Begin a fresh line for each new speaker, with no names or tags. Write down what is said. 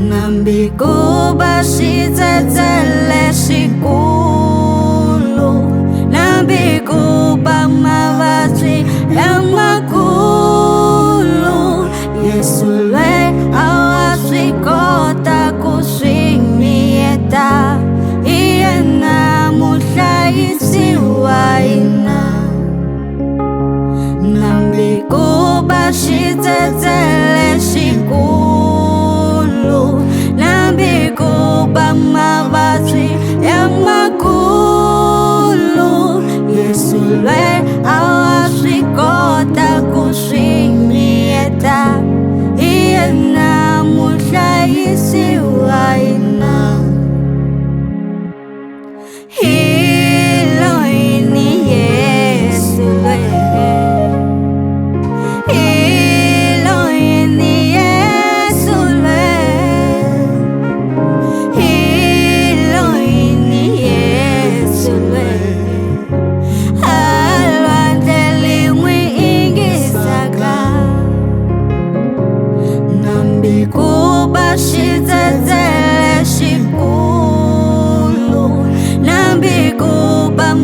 Nambikuba shitsetele shikulu, nambikuba mavatsi yamakulu. Yesu lwe awaswikota kuswimieta, iye namuhlayisi wa hina. Nambikuba shitsetele shikulu, nambikuba mavatsi yamakulu. Yesu lwe awaswikota kuswimieta, iye namuhlayisi wa hina. Hilo ini Yesu lwe, hilo ini Yesu lwe, hilo ini Yesu lwe. Alwandle limwiingisaka, nambikuba shitsetele shikulu, nambikuba